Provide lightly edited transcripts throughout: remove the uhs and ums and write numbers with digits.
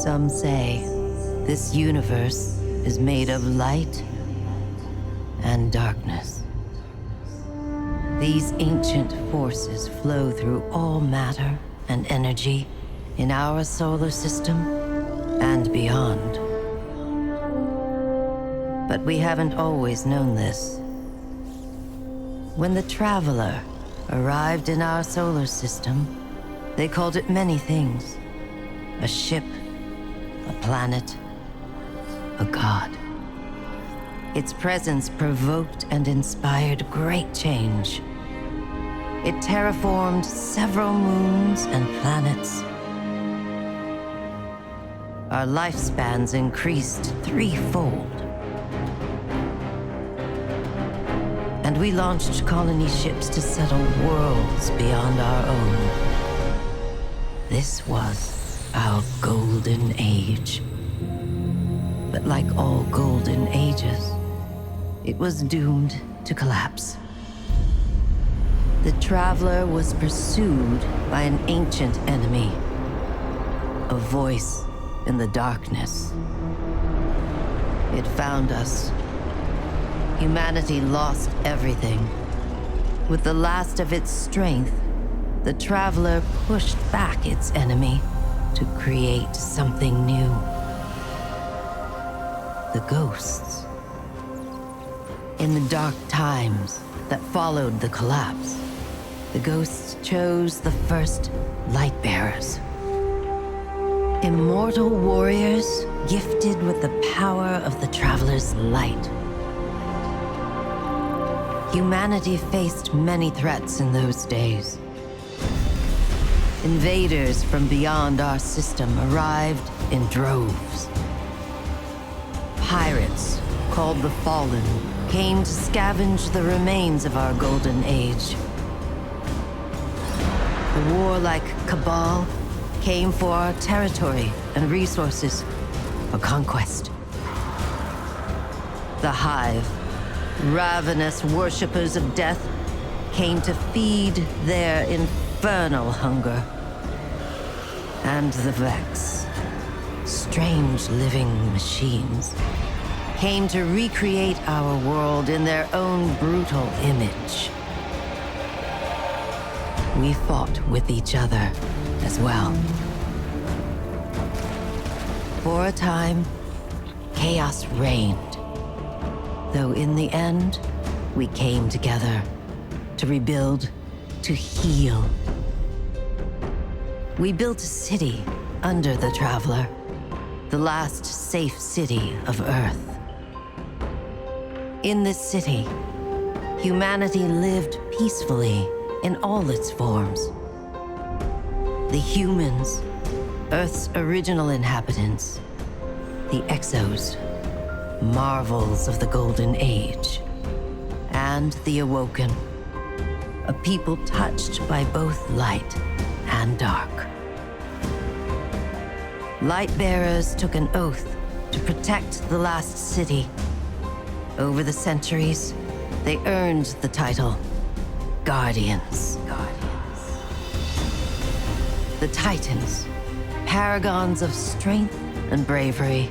Some say this universe is made of light and darkness. These ancient forces flow through all matter and energy in our solar system and beyond. But we haven't always known this. When the Traveler arrived in our solar system, they called it many things. A ship, a planet, a god. Its presence provoked and inspired great change. It terraformed several moons and planets. Our lifespans increased threefold. And we launched colony ships to settle worlds beyond our own. This was our golden age. But like all golden ages, it was doomed to collapse. The Traveler was pursued by an ancient enemy, a voice in the darkness. It found us. Humanity lost everything. With the last of its strength, the Traveler pushed back its enemy to create something new. The ghosts. In the dark times that followed the collapse, the ghosts chose the first Lightbearers. Immortal warriors gifted with the power of the Traveler's light. Humanity faced many threats in those days. Invaders from beyond our system arrived in droves. Pirates, called the Fallen, came to scavenge the remains of our golden age. The warlike Cabal came for our territory and resources for conquest. The Hive, ravenous worshippers of death, came to feed their infernal hunger. And the Vex, strange living machines, came to recreate our world in their own brutal image. We fought with each other as well. For a time, chaos reigned. Though in the end, We came together to rebuild, to heal. We built a city under the Traveler, the last safe city of Earth. In this city, humanity lived peacefully in all its forms. The humans, Earth's original inhabitants, the Exos, marvels of the Golden Age, and the Awoken, a people touched by both light and dark. Lightbearers took an oath to protect the last city. Over the centuries, they earned the title Guardians. The Titans, paragons of strength and bravery.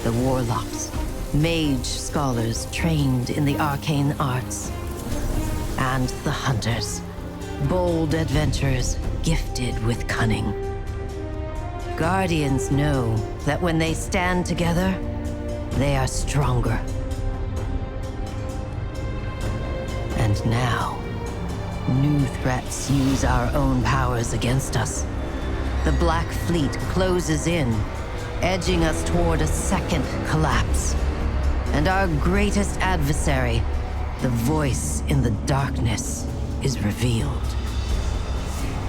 The Warlocks, mage scholars trained in the arcane arts. And the Hunters, bold adventurers gifted with cunning. Guardians know that when they stand together, they are stronger. And now, new threats use our own powers against us. The Black Fleet closes in, edging us toward a second collapse. And our greatest adversary, the voice in the darkness, is revealed.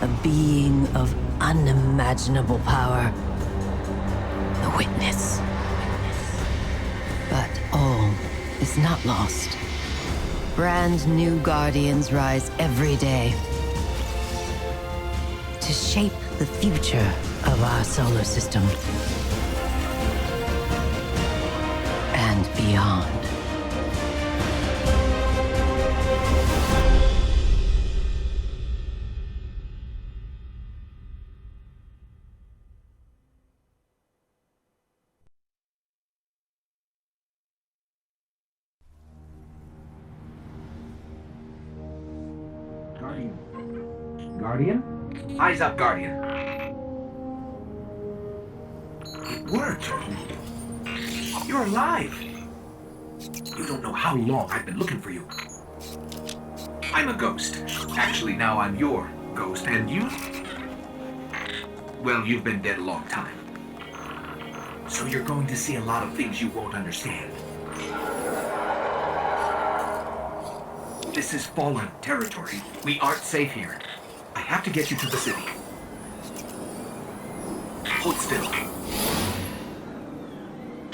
A being of unimaginable power. The Witness. But all is not lost. Brand new Guardians rise every day to shape the future of our solar system and beyond. Guardian? Eyes up, Guardian. It worked. You're alive. You don't know how long I've been looking for you. I'm a ghost. Actually, now I'm your ghost. And you? Well, you've been dead a long time. So you're going to see a lot of things you won't understand. This is fallen territory. We aren't safe here. I have to get you to the city. Hold still.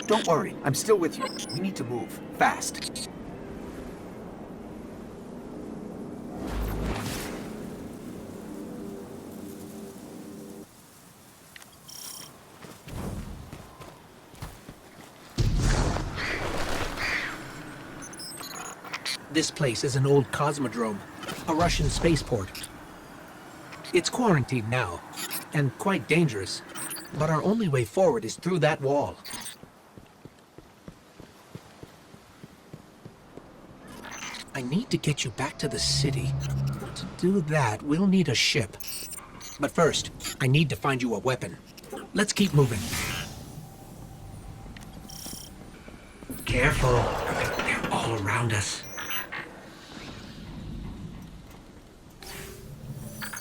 Don't worry, I'm still with you. We need to move, fast. This place is an old cosmodrome, a Russian spaceport. It's quarantined now, and quite dangerous, but our only way forward is through that wall. I need to get you back to the city. To do that, we'll need a ship. But first, I need to find you a weapon. Let's keep moving. Careful. They're all around us.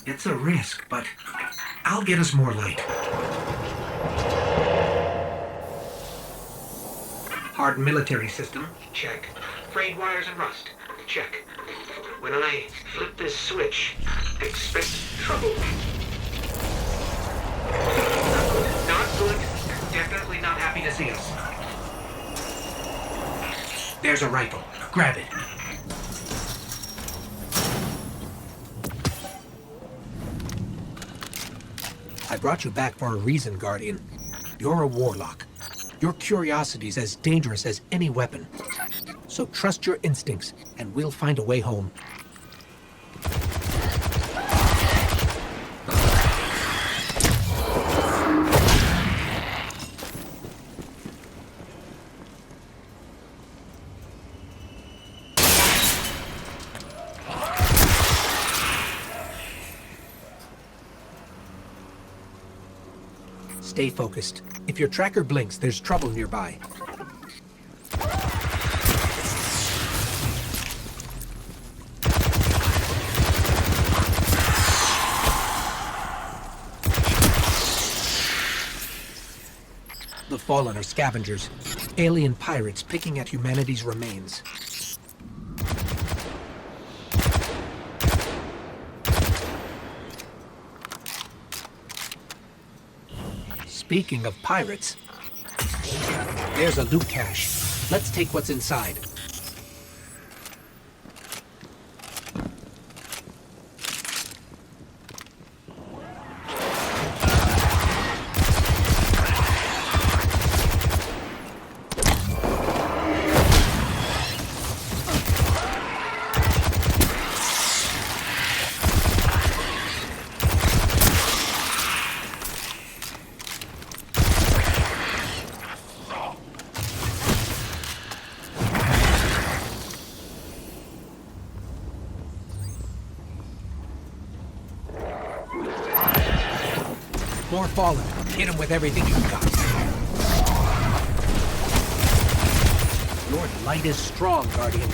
It's a risk, but I'll get us more light. Hard military system, check. Frayed wires and rust, check. When I flip this switch, expect trouble. Not good. Definitely not happy to see us. There's a rifle. Grab it. I brought you back for a reason, Guardian. You're a warlock. Your curiosity's as dangerous as any weapon. So trust your instincts, and we'll find a way home. Stay focused. If your tracker blinks, there's trouble nearby. Fallen are scavengers. Alien pirates picking at humanity's remains. Speaking of pirates, there's a loot cache. Let's take what's inside. More Fallen. Hit him with everything you've got. Your light is strong, Guardian.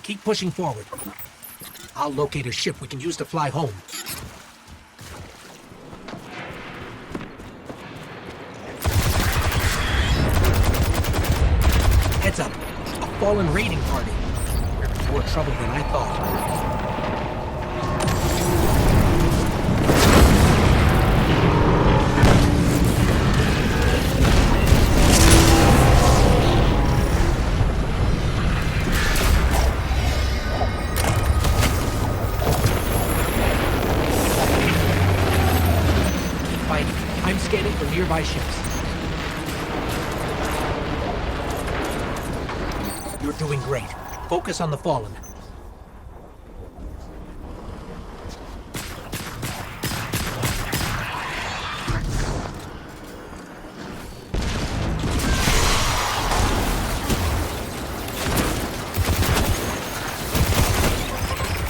Keep pushing forward. I'll locate a ship we can use to fly home. Heads up. A Fallen raiding party. More trouble than I thought. I'm scanning for nearby ships. You're doing great. Focus on the Fallen.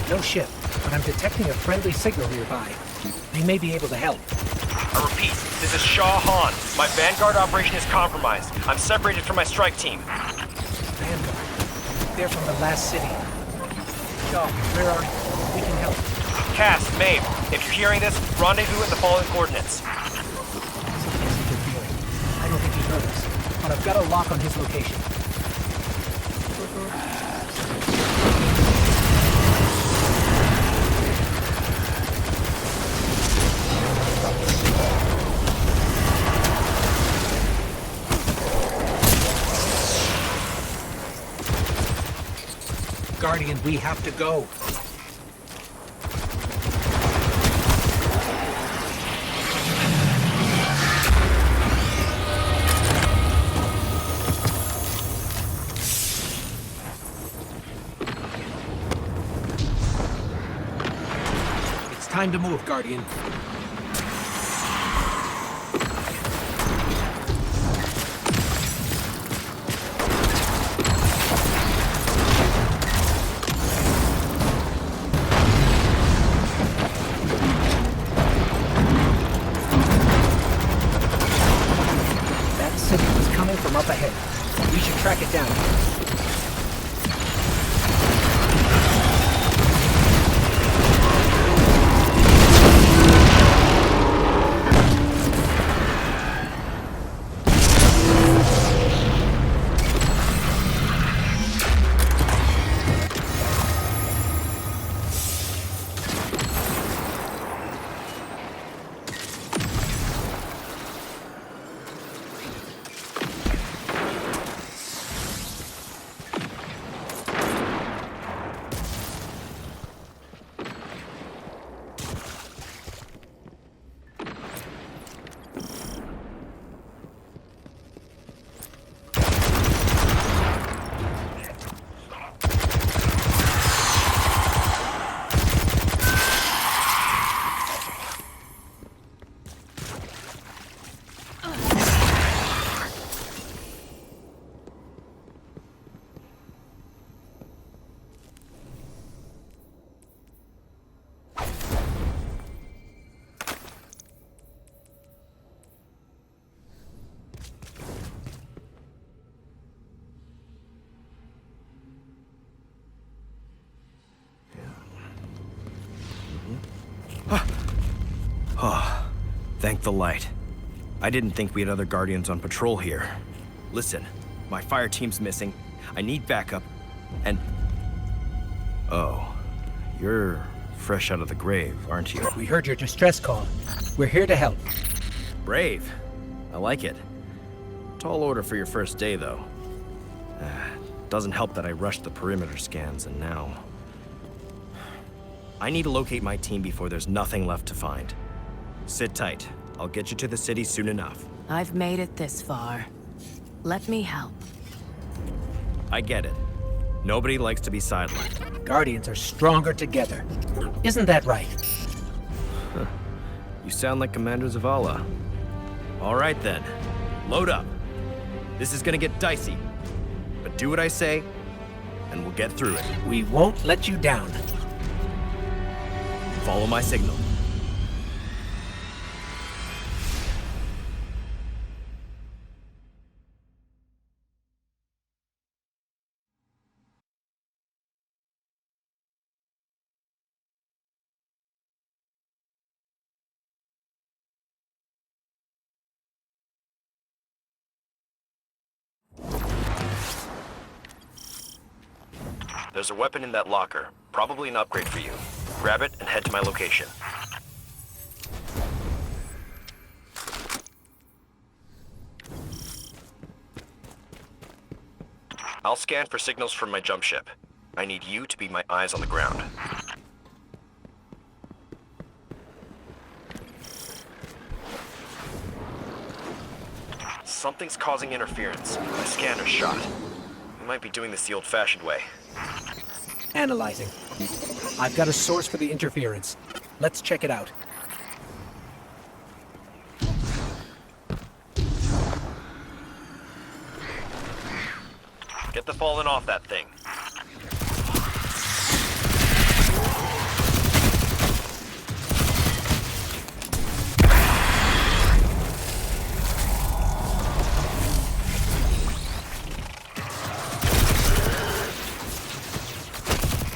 No ship, but I'm detecting a friendly signal nearby. They may be able to help. I repeat, this is Shaw Han. My Vanguard operation is compromised. I'm separated from my strike team. Vanguard. They're from the last city. Shaw, where are you? We can help. Cass, Maeve, if you're hearing this, rendezvous at the following coordinates. Something has a good feeling. I don't think he heard us, but I've got a lock on his location. Guardian, we have to go. It's time to move, Guardian. From up ahead. We should track it down. Thank the light. I didn't think we had other Guardians on patrol here. Listen, my fire team's missing. I need backup, and... Oh, you're fresh out of the grave, aren't you? We heard your distress call. We're here to help. Brave. I like it. Tall order for your first day, though. Doesn't help that I rushed the perimeter scans, and now... I need to locate my team before there's nothing left to find. Sit tight. I'll get you to the city soon enough. I've made it this far. Let me help. I get it. Nobody likes to be sidelined. Guardians are stronger together. Isn't that right? You sound like Commander Zavala. All right then. Load up. This is gonna get dicey. But do what I say, and we'll get through it. We won't let you down. Follow my signal. There's a weapon in that locker. Probably an upgrade for you. Grab it and head to my location. I'll scan for signals from my jump ship. I need you to be my eyes on the ground. Something's causing interference. My scanner's shot. We might be doing this the old-fashioned way. Analyzing. I've got a source for the interference. Let's check it out. Get the fallen off that thing.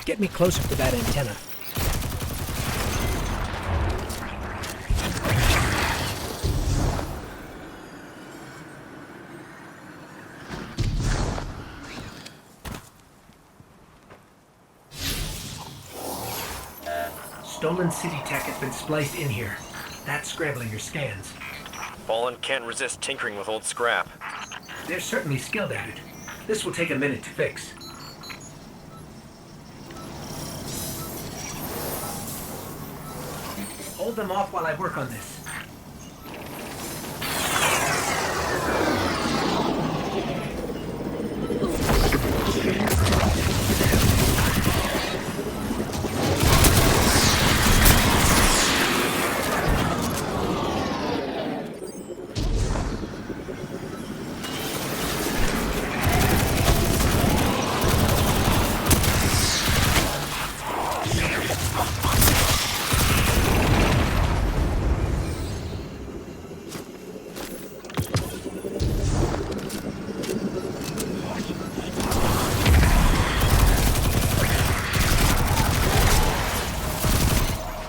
Get me closer to that antenna. Stolen city tech has been spliced in here. That's scrambling your scans. Fallen can't resist tinkering with old scrap. They're certainly skilled at it. This will take a minute to fix. Hold them off while I work on this.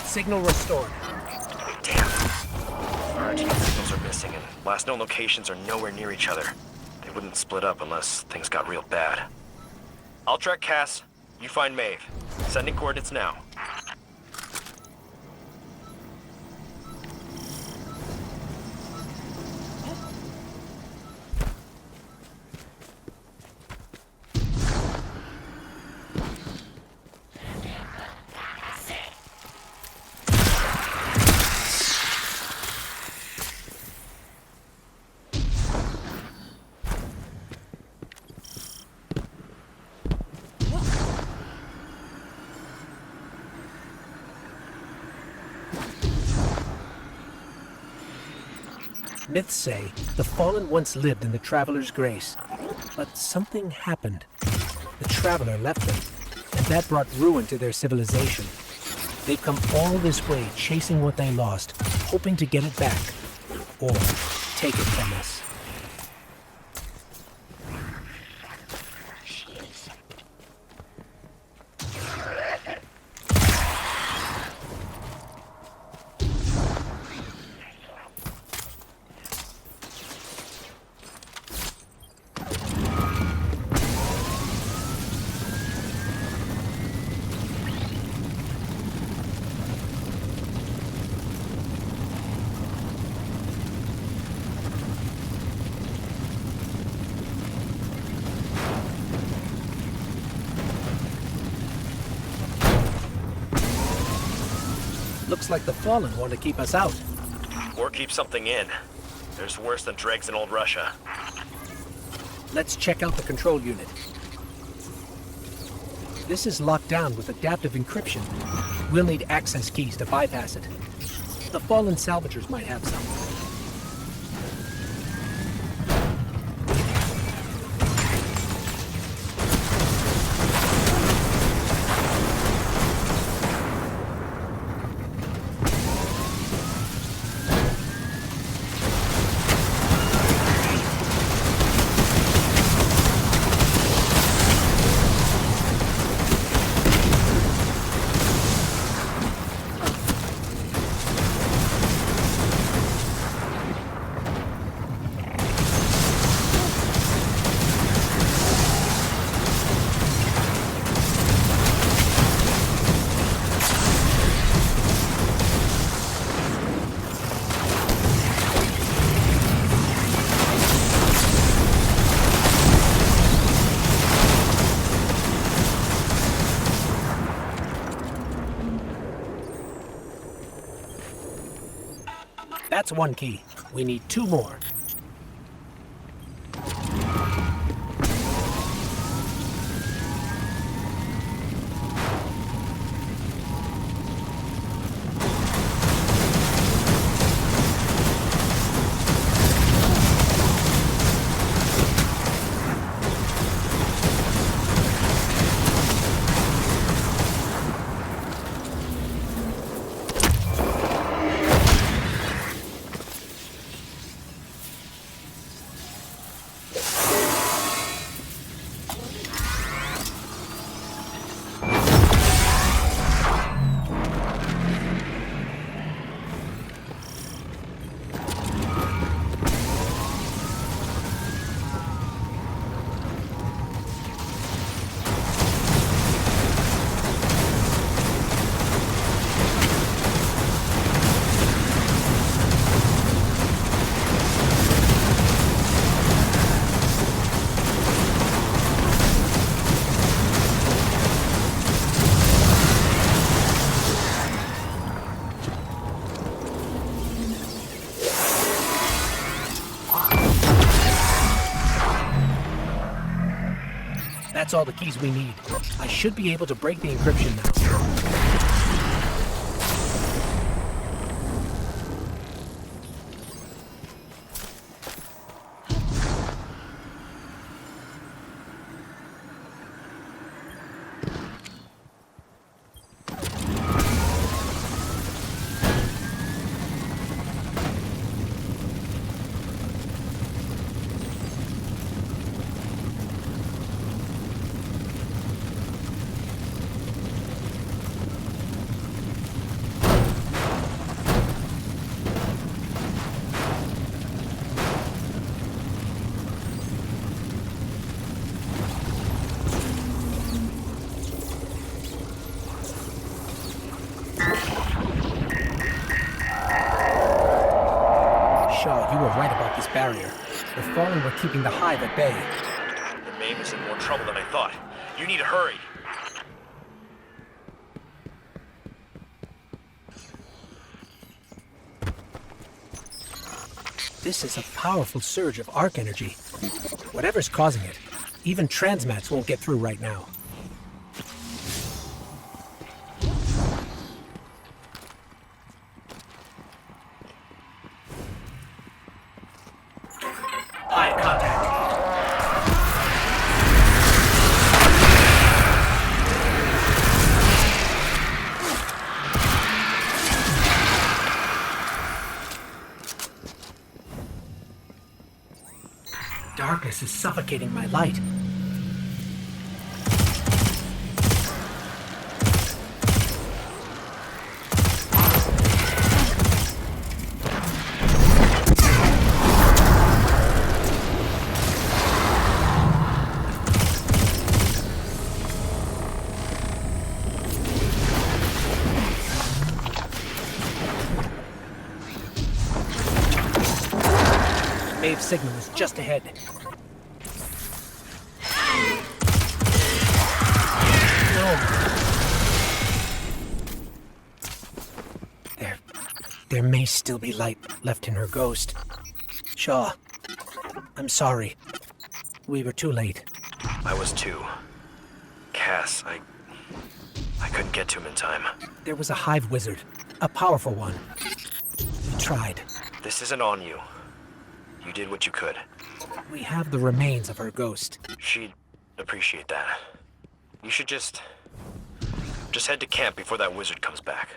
Signal restored. Damn. Our team signals are missing, and last known locations are nowhere near each other. They wouldn't split up unless things got real bad. I'll track Cass. You find Maeve. Sending coordinates now. Myths say the Fallen once lived in the Traveler's Grace, but something happened. The Traveler left them, and that brought ruin to their civilization. They've come all this way chasing what they lost, hoping to get it back, or take it from us. Looks like the Fallen want to keep us out. Or keep something in. There's worse than dregs in old Russia. Let's check out the control unit. This is locked down with adaptive encryption. We'll need access keys to bypass it. The Fallen salvagers might have some. That's one key. We need 2 more. That's all the keys we need. I should be able to break the encryption now. Shaw, you were right about this barrier. The Fallen were keeping the Hive at bay. The Maeve is in more trouble than I thought. You need to hurry. This is a powerful surge of arc energy. Whatever's causing it, even transmats won't get through right now. Hive contact. Darkness is suffocating my light. Maeve signal is just ahead. No. there may still be light left in her ghost. Shaw, I'm sorry. We were too late. I was too. Cass, I couldn't get to him in time. There was a hive wizard, a powerful one. We tried. This isn't on you. You did what you could. We have the remains of her ghost. She'd appreciate that. You should just head to camp before that wizard comes back.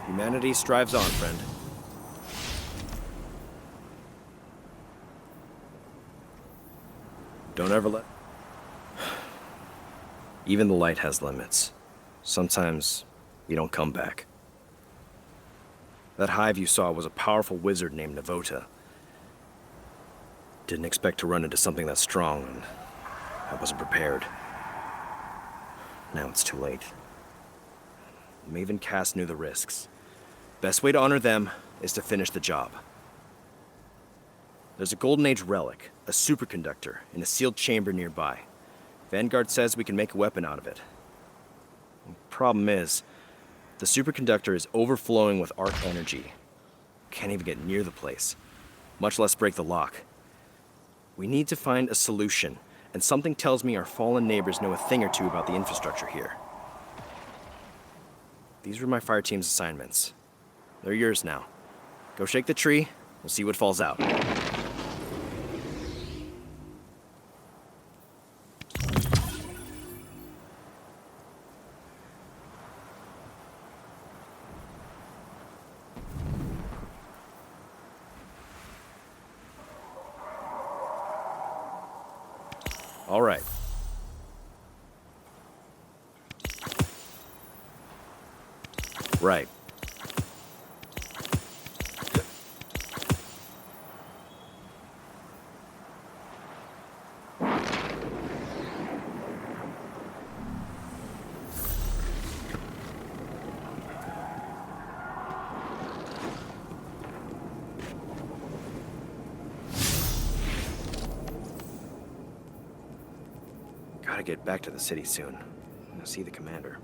Humanity strives on, friend. Don't ever let... Even the light has limits. Sometimes you don't come back. That hive you saw was a powerful wizard named Navota. Didn't expect to run into something that strong, and I wasn't prepared. Now it's too late. Maven Cass knew the risks. Best way to honor them is to finish the job. There's a Golden Age relic, a superconductor, in a sealed chamber nearby. Vanguard says we can make a weapon out of it. The problem is, the superconductor is overflowing with arc energy. Can't even get near the place, much less break the lock. We need to find a solution, and something tells me our fallen neighbors know a thing or two about the infrastructure here. These were my fire team's assignments. They're yours now. Go shake the tree, we'll see what falls out. All right. Right. Gotta get back to the city soon. I'm gonna see the commander.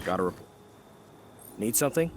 Got a report. Need something?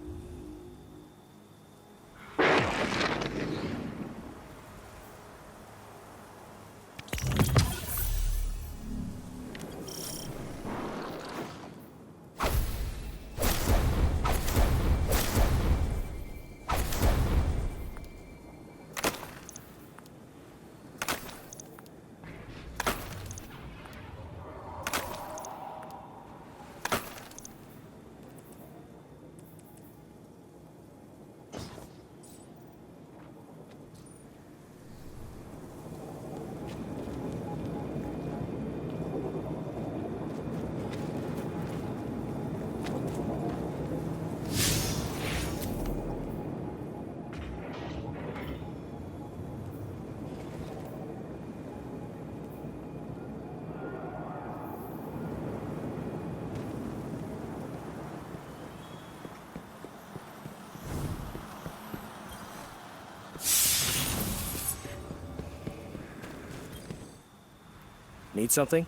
Need something?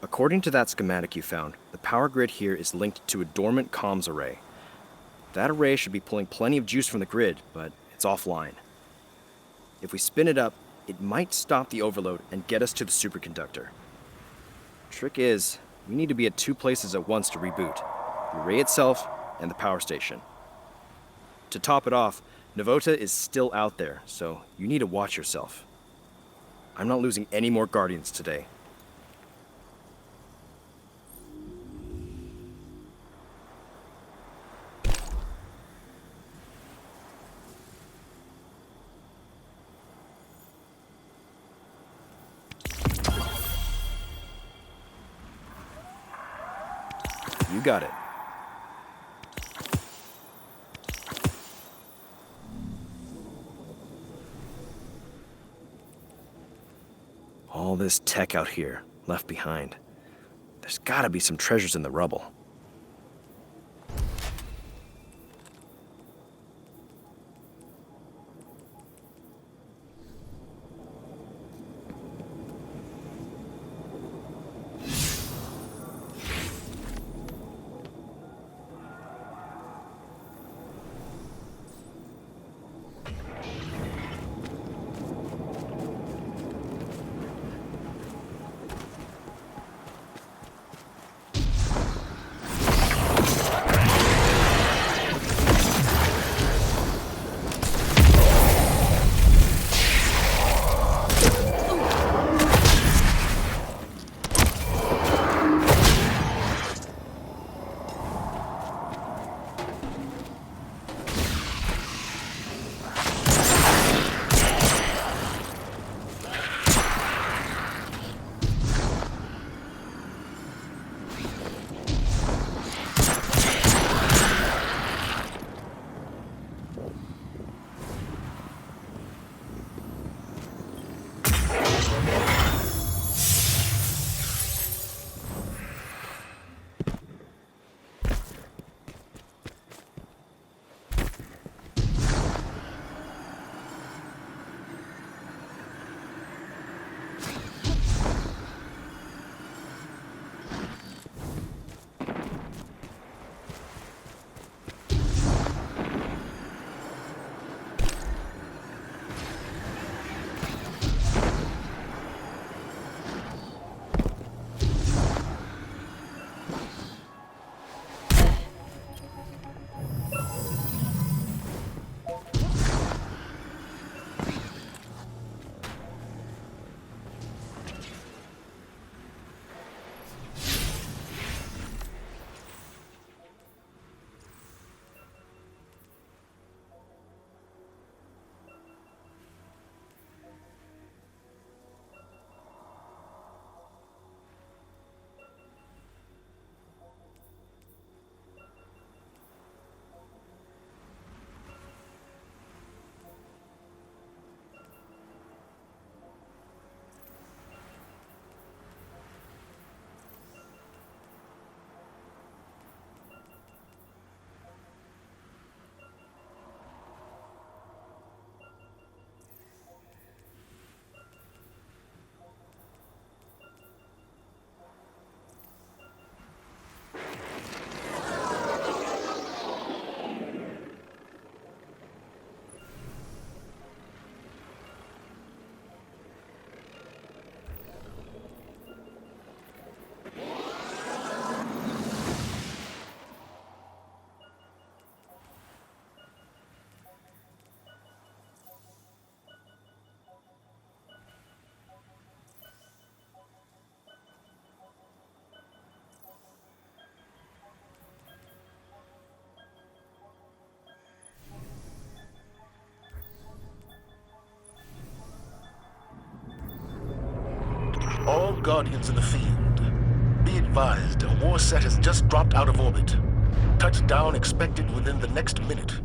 According to that schematic you found, the power grid here is linked to a dormant comms array. That array should be pulling plenty of juice from the grid, but it's offline. If we spin it up, it might stop the overload and get us to the superconductor. Trick is, we need to be at two places at once to reboot: the array itself and the power station. To top it off, Navota is still out there, so you need to watch yourself. I'm not losing any more Guardians today. You got it. All this tech out here, left behind. There's gotta be some treasures in the rubble. All Guardians in the field. Be advised, a war set has just dropped out of orbit. Touchdown expected within the next minute.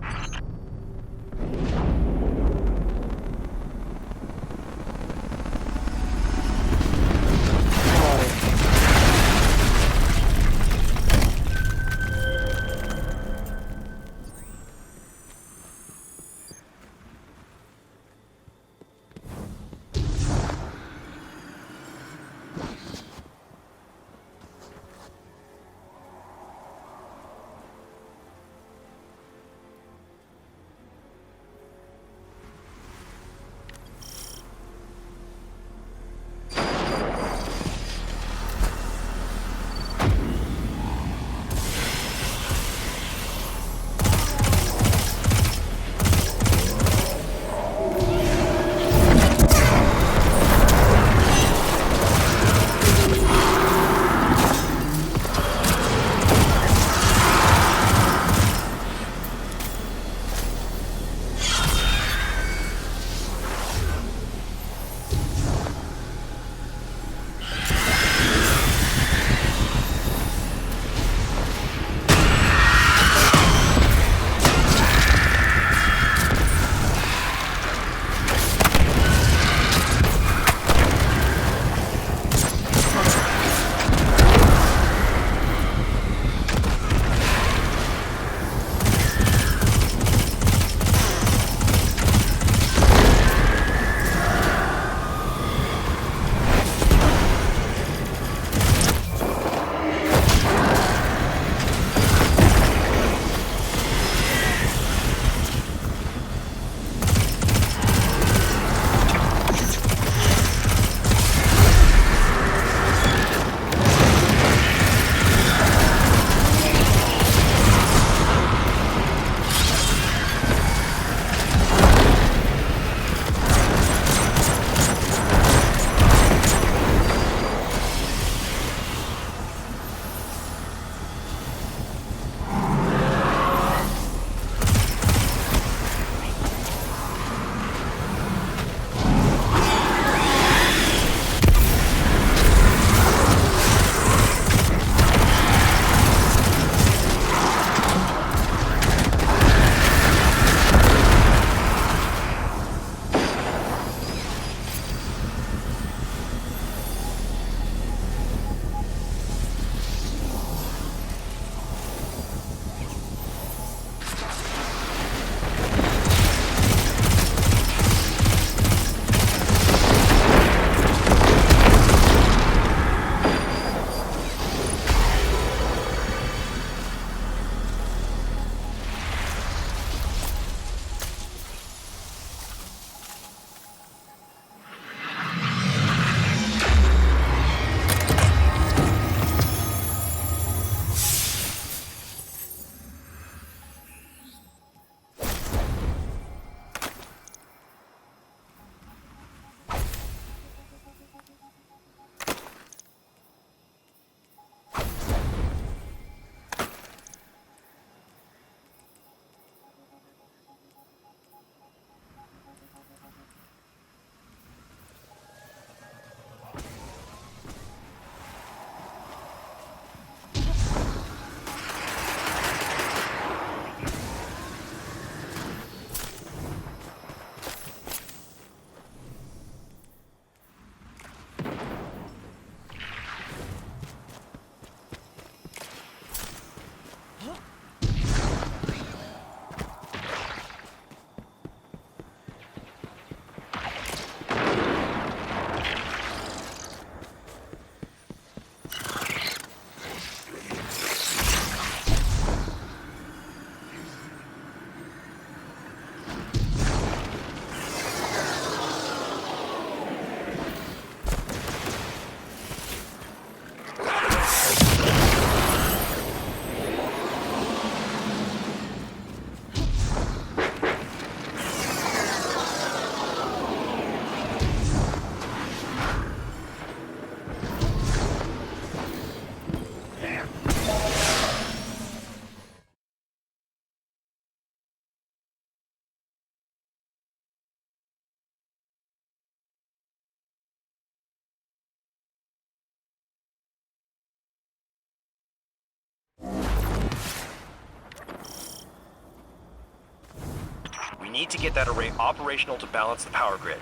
need to get that array operational to balance the power grid.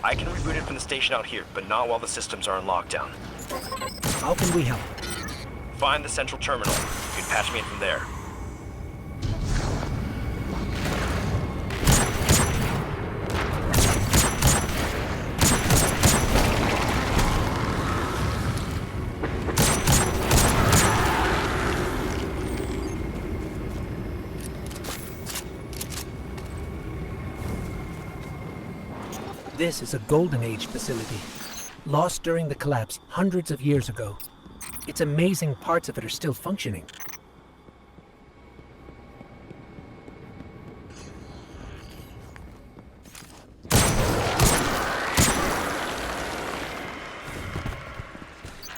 I can reboot it from the station out here, but not while the systems are in lockdown. How can we help? Find the central terminal. You can patch me in from there. This is a Golden Age facility, lost during the collapse hundreds of years ago. It's amazing parts of it are still functioning.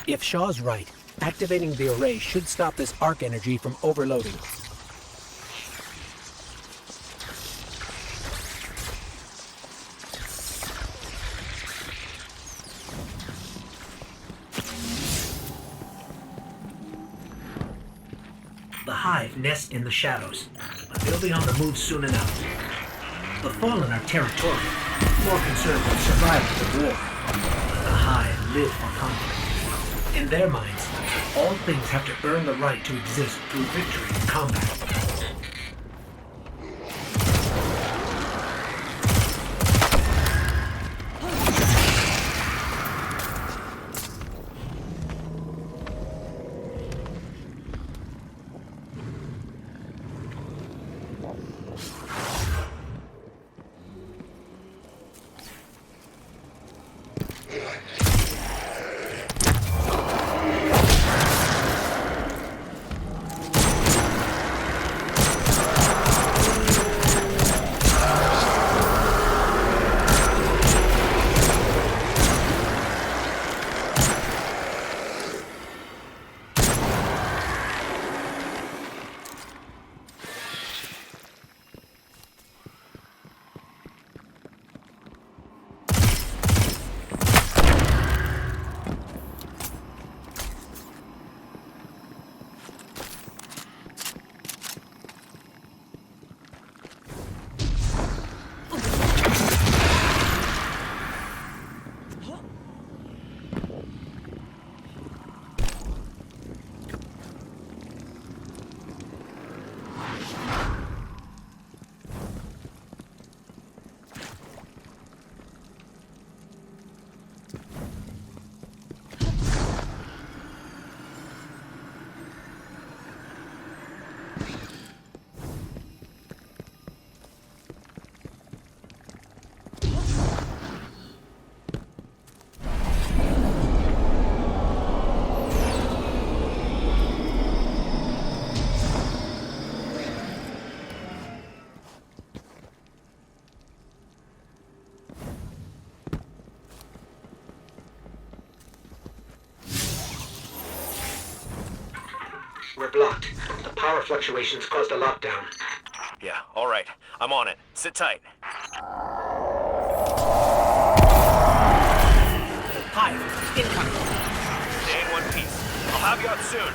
If Shaw's right, activating the array should stop this arc energy from overloading. The Hive nest in the shadows, but they'll be on the move soon enough. The Fallen are territorial, more concerned with survival than war. The Hive live for conflict. In their minds, all things have to earn the right to exist through victory in combat. We're blocked. The power fluctuations caused a lockdown. Yeah, all right. I'm on it. Sit tight. Hive, incoming. Stay in one piece. I'll have you out soon.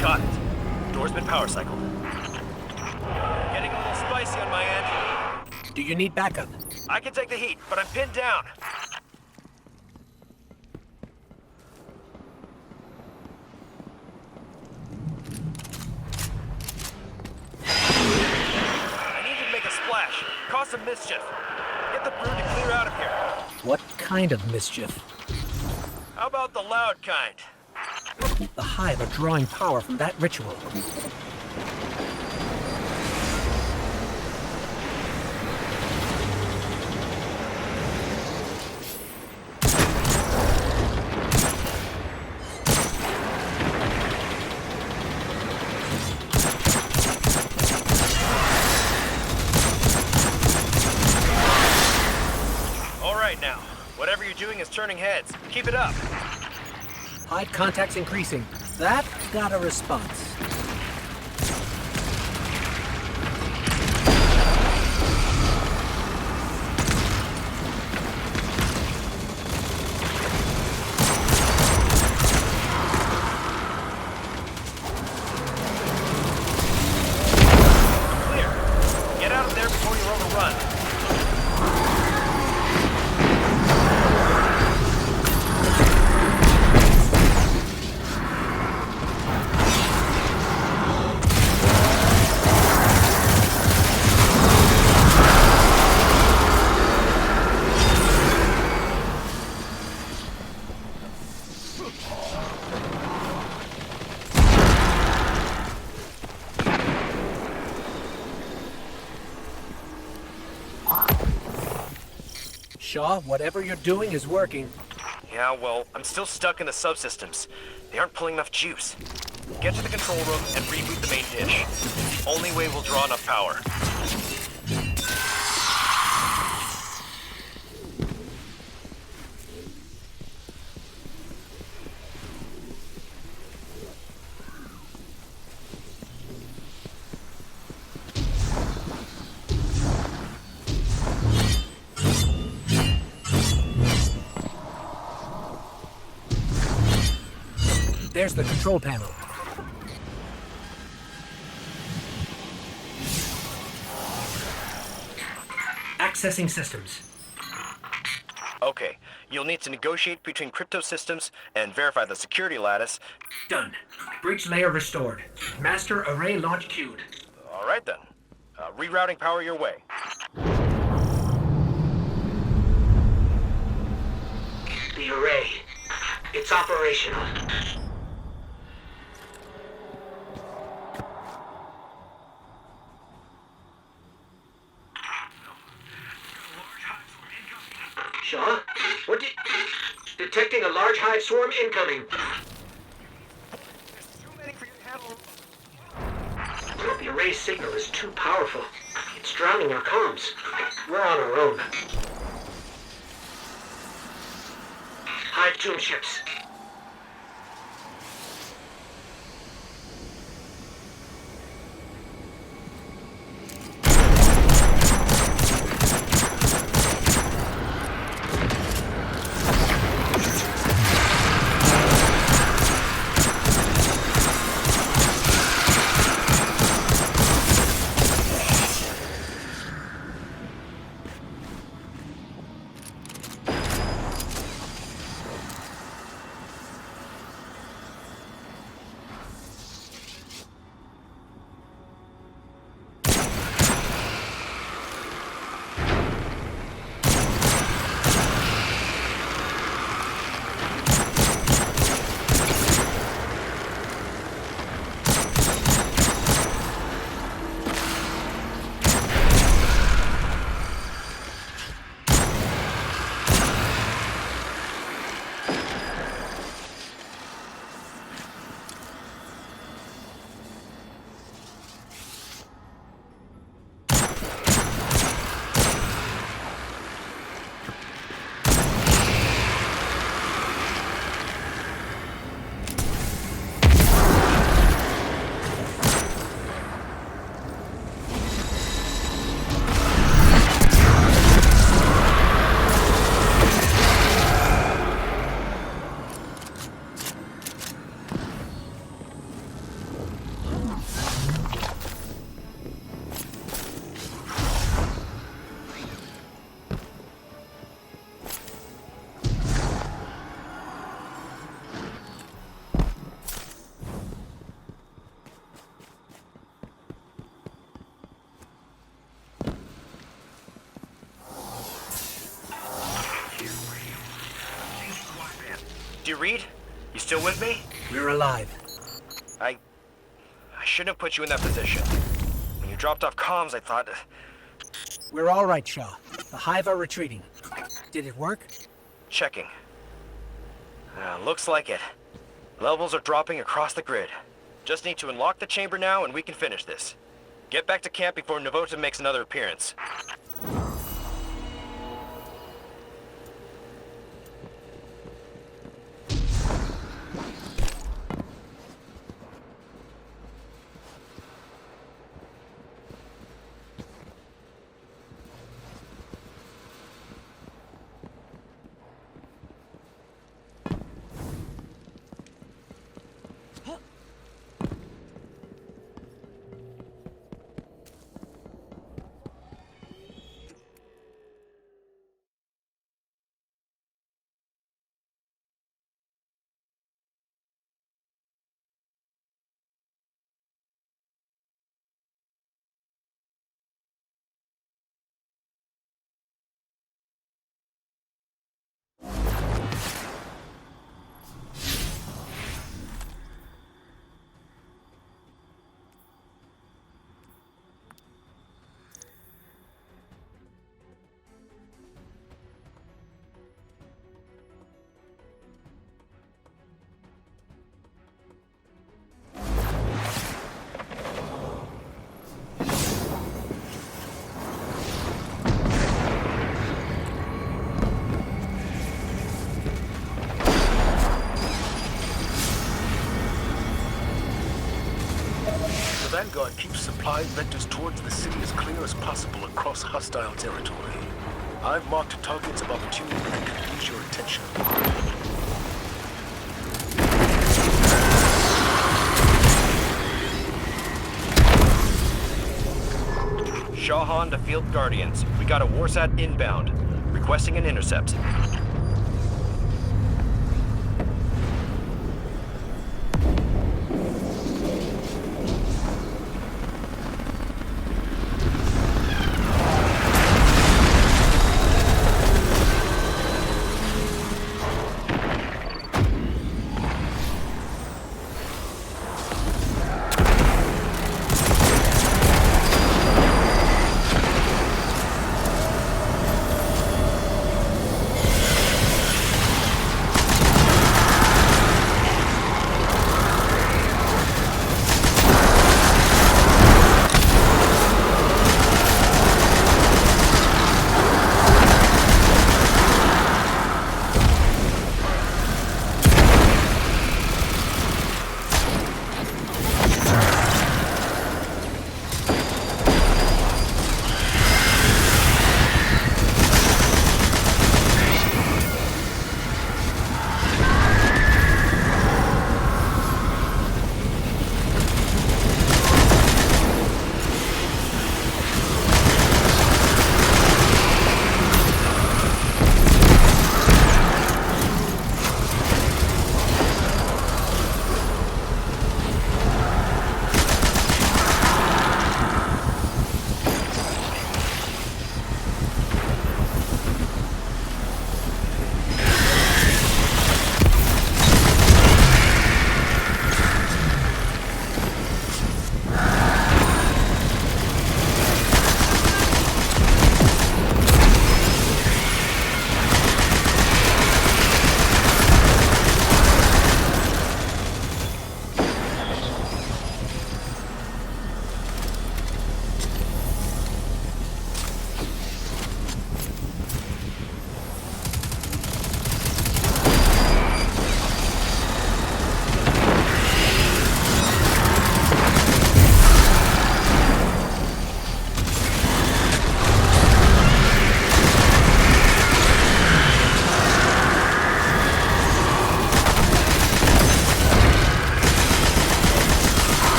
Got it. Door's been power cycled. Do you need backup? I can take the heat, but I'm pinned down. I need you to make a splash, cause some mischief. Get the brood to clear out of here. What kind of mischief? How about the loud kind? The Hive are drawing power from that ritual. All right now. Whatever you're doing is turning heads. Keep it up. Hive contacts increasing. That got a response. Clear. Get out of there before you're overrun. Shaw, whatever you're doing is working. Yeah, well, I'm still stuck in the subsystems. They aren't pulling enough juice. Get to the control room and reboot the main dish. It's the only way we'll draw enough power. There's the control panel. Accessing systems. Okay, you'll need to negotiate between crypto systems and verify the security lattice. Done. Breach layer restored. Master array launch queued. All right then. Rerouting power your way. The array. It's operational. Shaw? What did... Detecting a large hive swarm incoming. The array signal is too powerful. It's drowning our comms. We're on our own. Hive tomb ships. Missed you, Reed? You still with me? We're alive. I shouldn't have put you in that position. When you dropped off comms, I thought... We're all right, Shaw. The Hive are retreating. Did it work? Checking. Looks like it. Levels are dropping across the grid. Just need to unlock the chamber now and we can finish this. Get back to camp before Navota makes another appearance. The Vanguard keeps supply vectors towards the city as clear as possible across hostile territory. I've marked targets of opportunity that could use your attention. Shawhan to Field Guardians. We got a Warsat inbound. Requesting an intercept.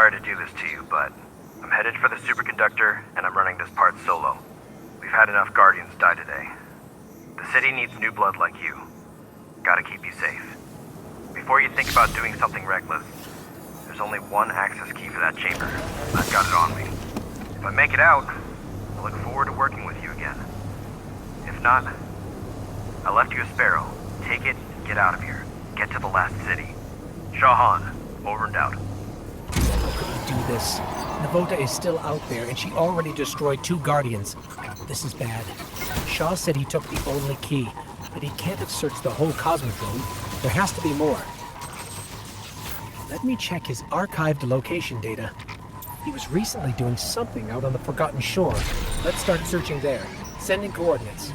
sorry to do this to you, but I'm headed for the superconductor, and I'm running this part solo. We've had enough Guardians die today. The city needs new blood like you. Gotta keep you safe. Before you think about doing something reckless, there's only one access key for that chamber. I've got it on me. If I make it out, I look forward to working with you again. If not, I left you a sparrow. Take it and get out of here. Get to the last city. Shahan, over and out. How could he do this? Navota is still out there, and she already destroyed 2 Guardians. This is bad. Shaw said he took the only key, but he can't have searched the whole Cosmodrome. There has to be more. Let me check his archived location data. He was recently doing something out on the Forgotten Shore. Let's start searching there. Sending coordinates.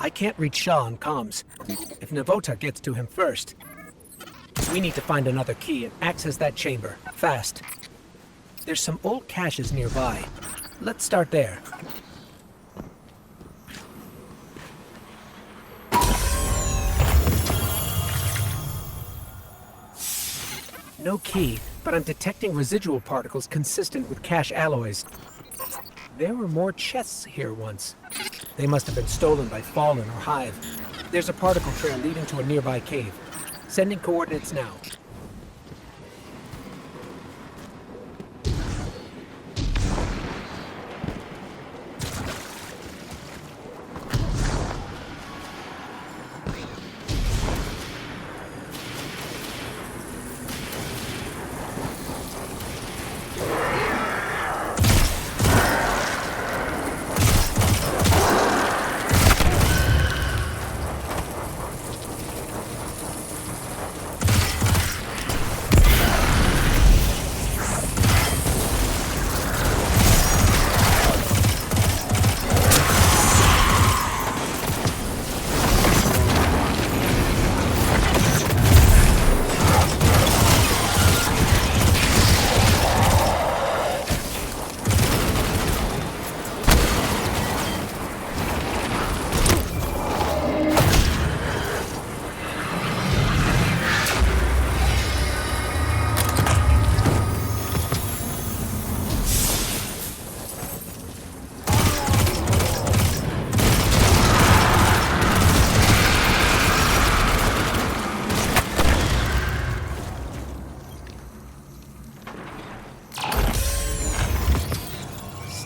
I can't reach Shaw on comms. If Navota gets to him first, we need to find another key and access that chamber, fast. There's some old caches nearby. Let's start there. No key, but I'm detecting residual particles consistent with cache alloys. There were more chests here once. They must have been stolen by Fallen or Hive. There's a particle trail leading to a nearby cave. Sending coordinates now.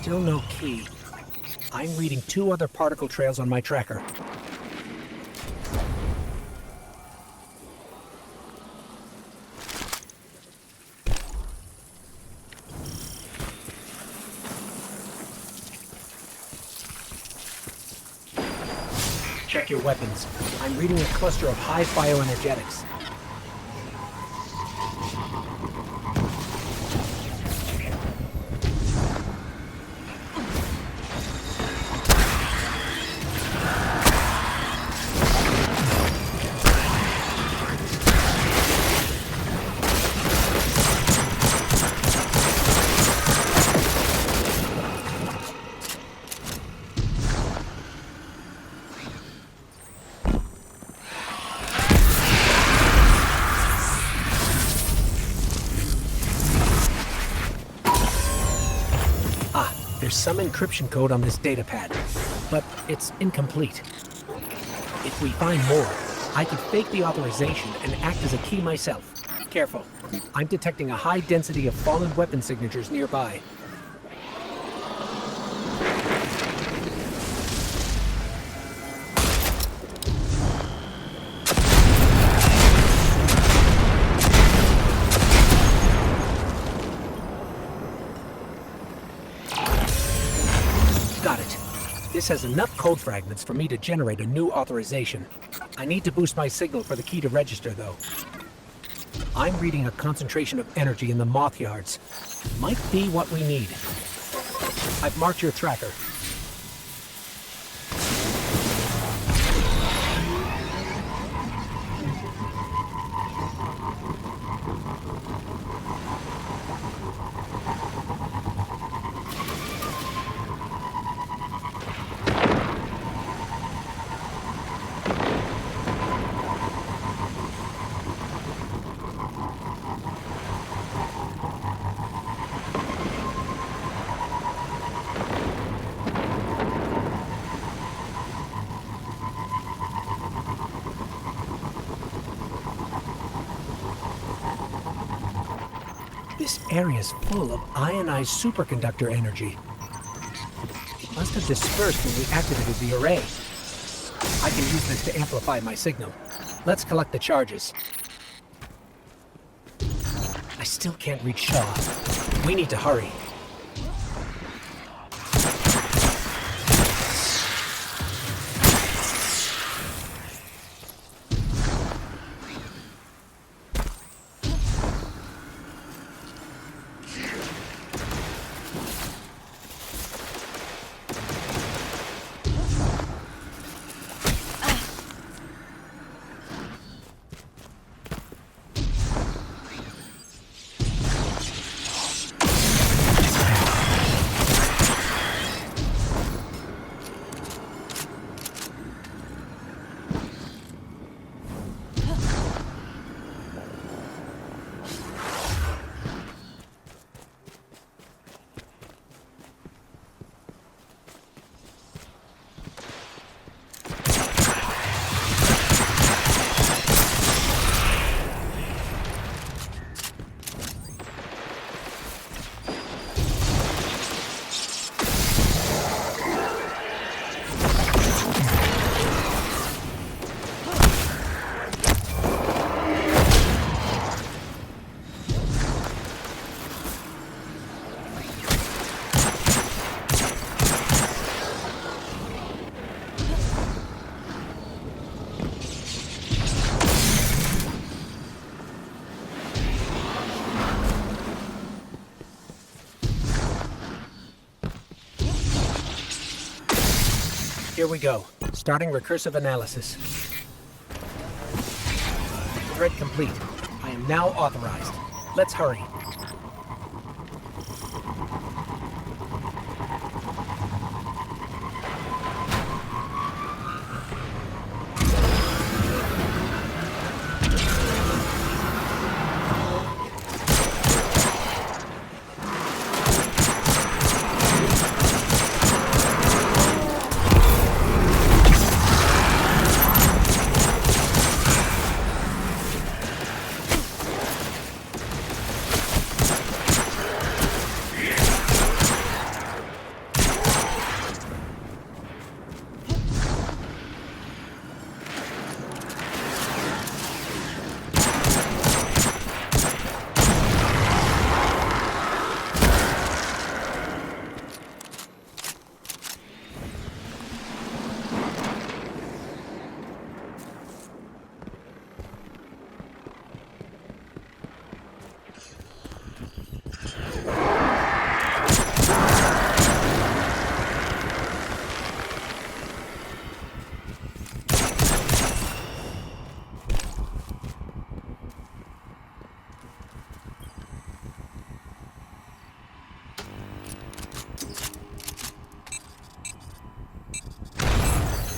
Still no key. I'm reading 2 other particle trails on my tracker. Check your weapons. I'm reading a cluster of high bioenergetics. some encryption code on this datapad, but it's incomplete. If we find more, I could fake the authorization and act as a key myself. Careful. I'm detecting a high density of fallen weapon signatures nearby. Got it. This has enough code fragments for me to generate a new authorization. I need to boost my signal for the key to register, though. I'm reading a concentration of energy in the moth yards. Might be what we need. I've marked your tracker. This area's full of ionized superconductor energy. It must have dispersed when we activated the array. I can use this to amplify my signal. Let's collect the charges. I still can't reach Shaw. We need to hurry. Here we go. Starting recursive analysis. Thread complete. I am now authorized. Let's hurry.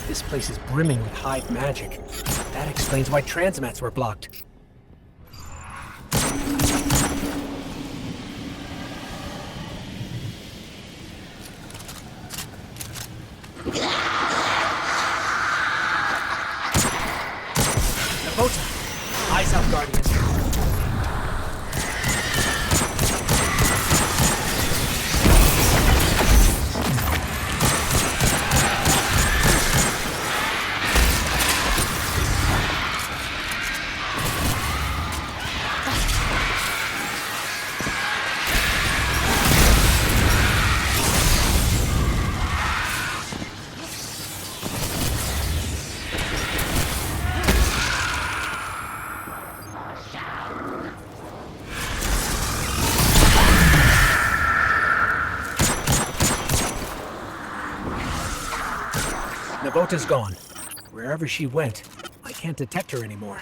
This place is brimming with hive magic. That explains why transmats were blocked. Navota! Eyes up, Guardian. Navota's gone. Wherever she went, I can't detect her anymore.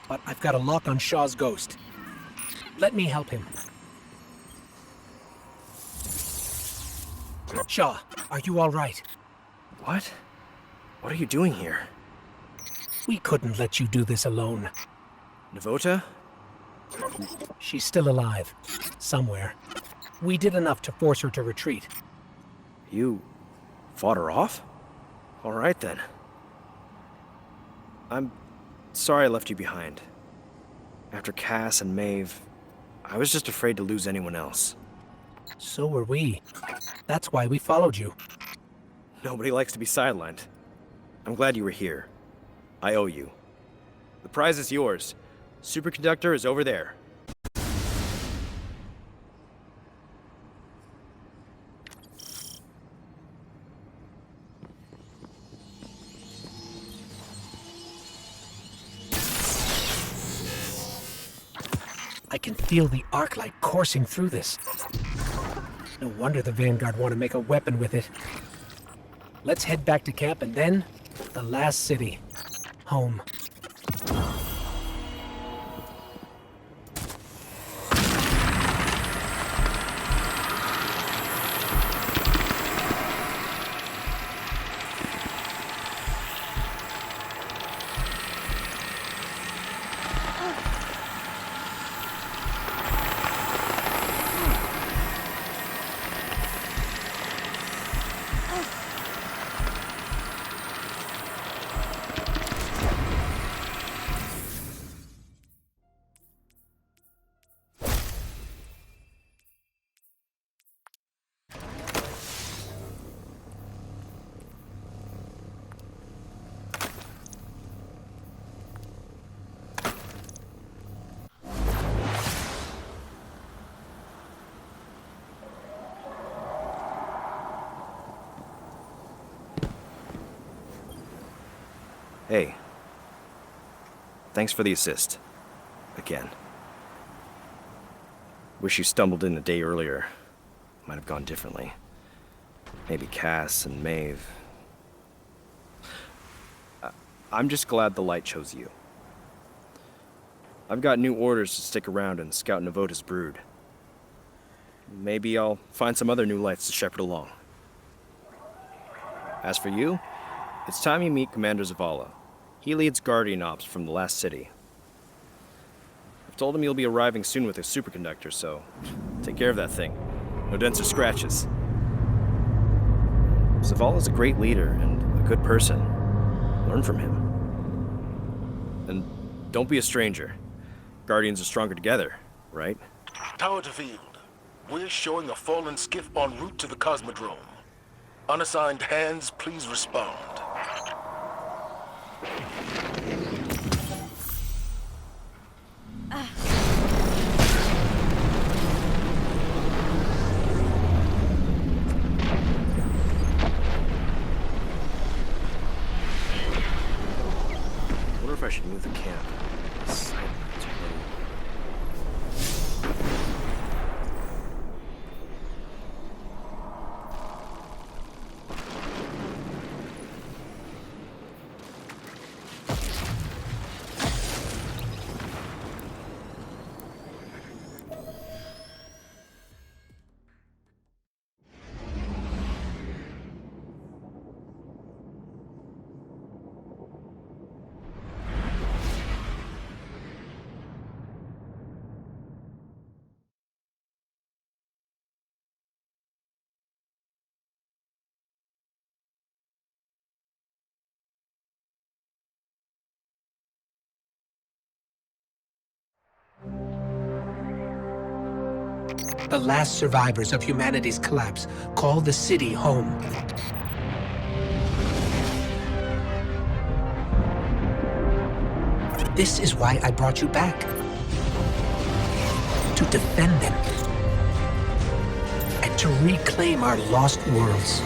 But I've got a lock on Shaw's ghost. Let me help him. Shaw, are you all right? What? What are you doing here? We couldn't let you do this alone. Navota? She's still alive. Somewhere. We did enough to force her to retreat. You fought her off? All right then. I'm sorry I left you behind. After Cass and Maeve, I was just afraid to lose anyone else. So were we. That's why we followed you. Nobody likes to be sidelined. I'm glad you were here. I owe you. The prize is yours. Superconductor is over there. I can feel the arc light coursing through this. No wonder the Vanguard want to make a weapon with it. Let's head back to camp and then the last city. Home. Hey. Thanks for the assist. Again. Wish you stumbled in a day earlier. Might have gone differently. Maybe Cass and Maeve. I'm just glad the light chose you. I've got new orders to stick around and scout Navota's brood. Maybe I'll find some other new lights to shepherd along. As for you, it's time you meet Commander Zavala. He leads Guardian Ops from the last city. I've told him you'll be arriving soon with a superconductor, so take care of that thing. No dents or scratches. Zavala's a great leader and a good person. Learn from him. And don't be a stranger. Guardians are stronger together, right? Tower to field. We're showing a fallen skiff en route to the Cosmodrome. Unassigned hands, please respond. I wonder if I should move the camp. The last survivors of humanity's collapse call the city home. This is why I brought you back. To defend them. And to reclaim our lost worlds.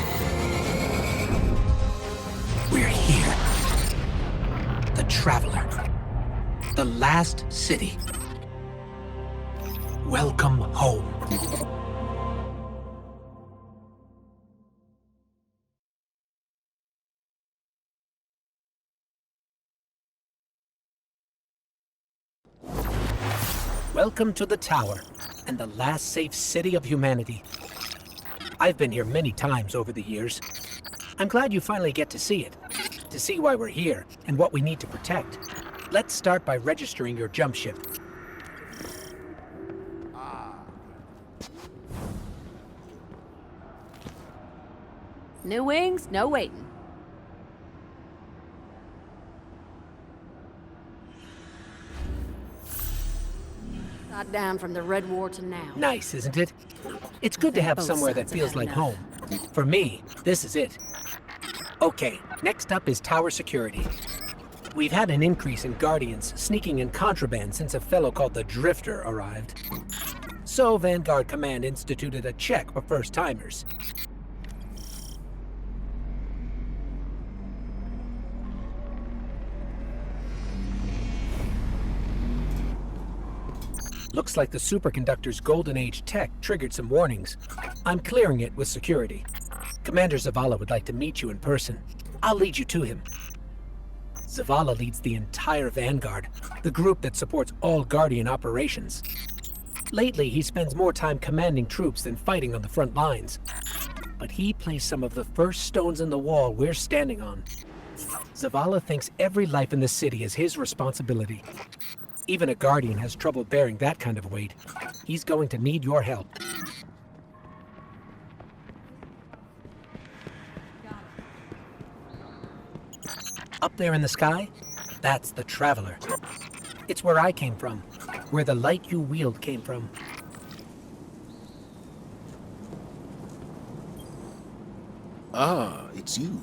We're here. The Traveler. The last city. Welcome home. Welcome to the Tower, and the last safe city of humanity. I've been here many times over the years. I'm glad you finally get to see it, to see why we're here and what we need to protect. Let's start by registering your jump ship. New wings, no waiting. Got down from the Red War to now. Nice, isn't it? It's good to have Both somewhere that sides have feels had like enough. home. For me, this is it. Okay, next up is tower security. We've had an increase in Guardians sneaking in contraband since a fellow called the Drifter arrived. So Vanguard Command instituted a check for first-timers. Looks like the superconductor's Golden Age tech triggered some warnings. I'm clearing it with security. Commander Zavala would like to meet you in person. I'll lead you to him. Zavala leads the entire Vanguard, the group that supports all Guardian operations. Lately, he spends more time commanding troops than fighting on the front lines. But he placed some of the first stones in the wall we're standing on. Zavala thinks every life in the city is his responsibility. Even a Guardian has trouble bearing that kind of weight. He's going to need your help. Up there in the sky, that's the Traveler. It's where I came from, where the light you wield came from. Ah, it's you.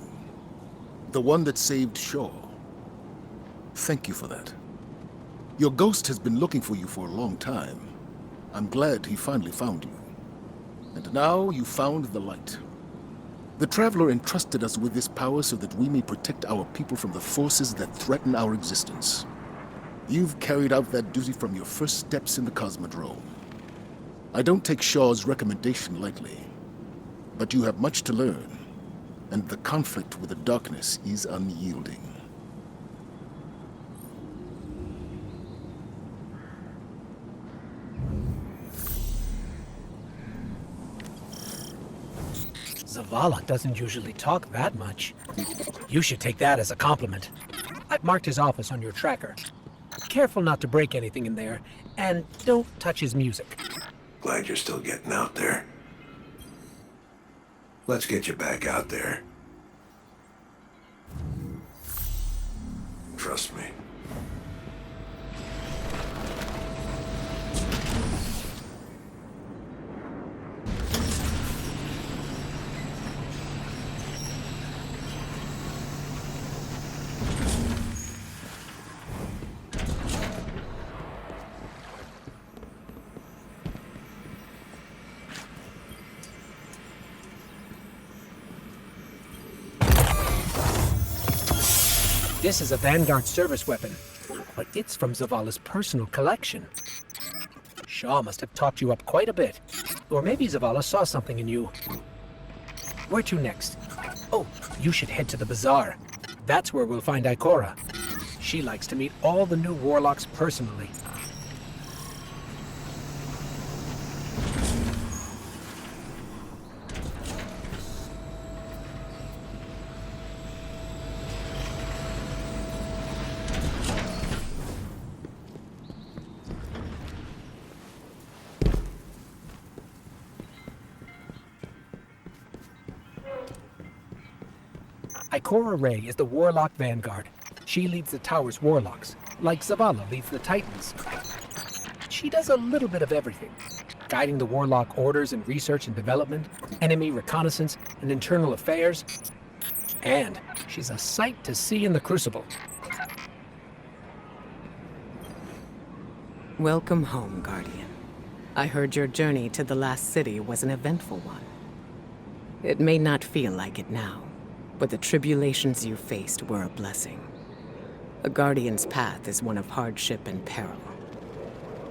The one that saved Shaw. Thank you for that. Your ghost has been looking for you for a long time. I'm glad he finally found you. And now you found the light. The Traveler entrusted us with this power so that we may protect our people from the forces that threaten our existence. You've carried out that duty from your first steps in the Cosmodrome. I don't take Shaw's recommendation lightly, but you have much to learn, and the conflict with the darkness is unyielding. Zavala doesn't usually talk that much. You should take that as a compliment. I've marked his office on your tracker. Careful not to break anything in there, and don't touch his music. Glad you're still getting out there. Let's get you back out there. Trust me. This is a Vanguard service weapon, but it's from Zavala's personal collection. Shaw must have talked you up quite a bit. Or maybe Zavala saw something in you. Where to next? Oh, you should head to the bazaar. That's where we'll find Ikora. She likes to meet all the new warlocks personally. Ikora Rey is the Warlock Vanguard. She leads the Tower's Warlocks, like Zavala leads the Titans. She does a little bit of everything. guiding the Warlock orders in research and development, enemy reconnaissance, and internal affairs. And she's a sight to see in the Crucible. Welcome home, Guardian. I heard your journey to the last city was an eventful one. It may not feel like it now, but the tribulations you faced were a blessing. A Guardian's path is one of hardship and peril.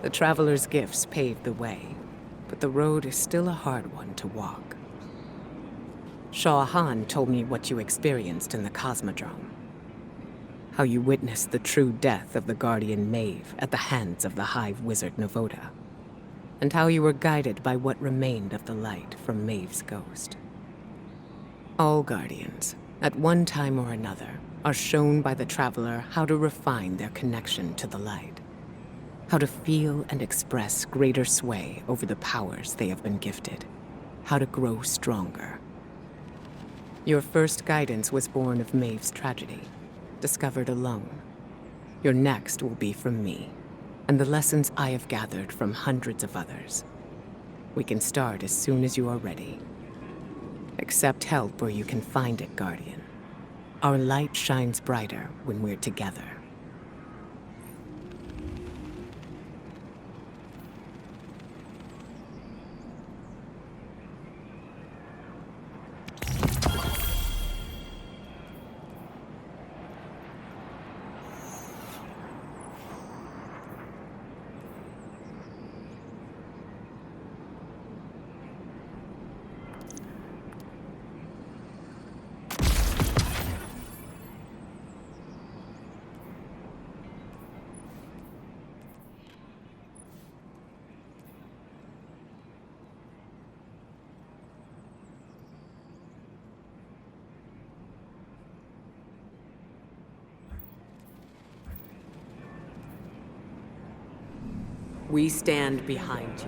The Traveler's gifts paved the way, but the road is still a hard one to walk. Shah Han told me what you experienced in the Cosmodrome. How you witnessed the true death of the Guardian Maeve at the hands of the Hive Wizard Navoda, and how you were guided by what remained of the light from Maeve's ghost. All Guardians, at one time or another, are shown by the Traveler how to refine their connection to the light, how to feel and express greater sway over the powers they have been gifted, how to grow stronger. Your first guidance was born of Maeve's tragedy, discovered alone. Your next will be from me, and the lessons I have gathered from hundreds of others. We can start as soon as you are ready. Accept help where you can find it, Guardian. Our light shines brighter when we're together. We stand behind you.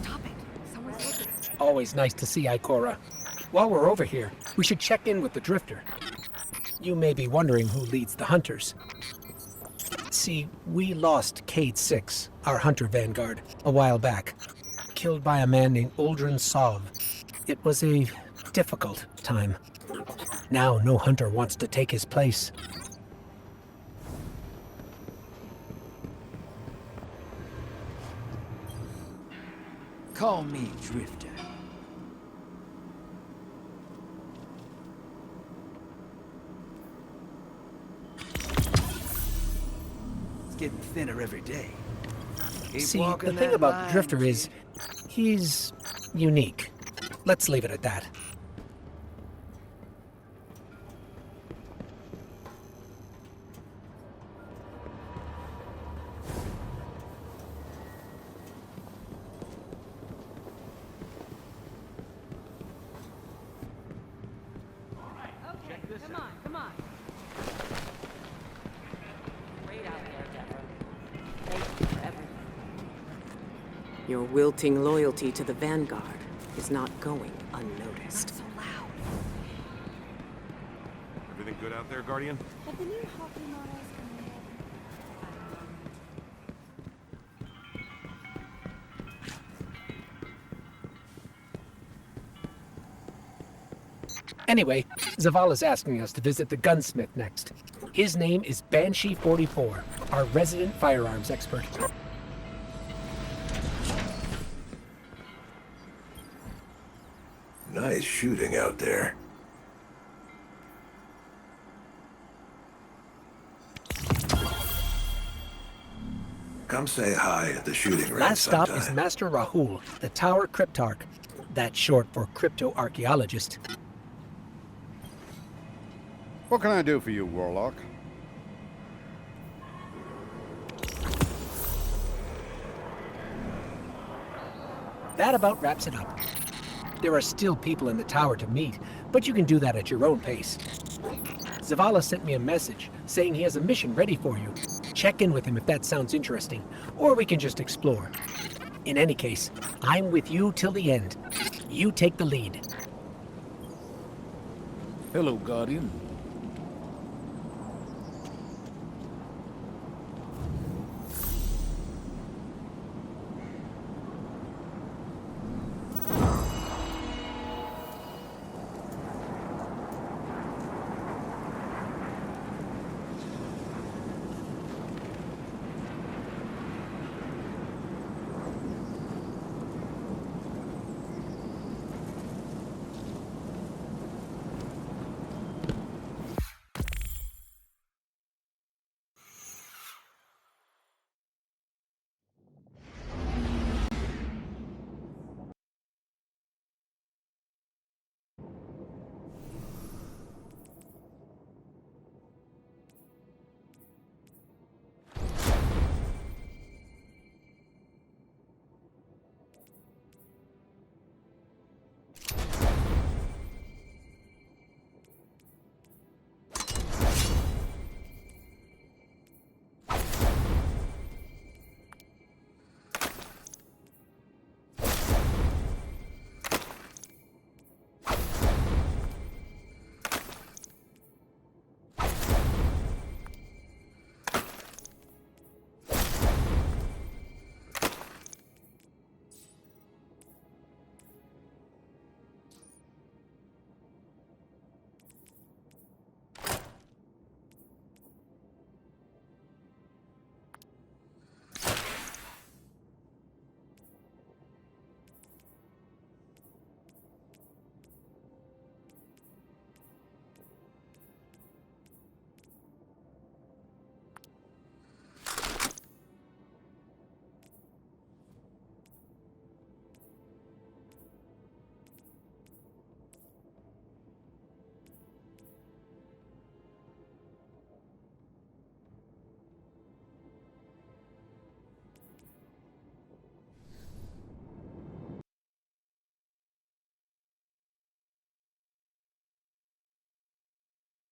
Stop it. Someone's looking. Always nice to see Ikora. While we're over here, we should check in with the Drifter. You may be wondering who leads the Hunters. See, we lost Cade 6, our Hunter Vanguard, a while back. Killed by a man named Uldren Sov. It was a difficult time. Now no Hunter wants to take his place. Call me Drifter. It's getting thinner every day. Keep See, the walking thing that about line, Drifter is, he's unique. Let's leave it at that. Come on. Wait out there, Deborah. Thank you for everything. Your wilting loyalty to the Vanguard is not going unnoticed. So loud. Everything good out there, Guardian? Have the new hockey models come in? Anyway, Zavala's asking us to visit the gunsmith next. His name is Banshee44, our resident firearms expert. Nice shooting out there. Come say hi at the shooting range Last stop sometime. is Master Rahul, the Tower Cryptarch. That's short for crypto-archaeologist. What can I do for you, Warlock? That about wraps it up. There are still people in the tower to meet, but you can do that at your own pace. Zavala sent me a message saying he has a mission ready for you. Check in with him if that sounds interesting, or we can just explore. In any case, I'm with you till the end. You take the lead. Hello, Guardian.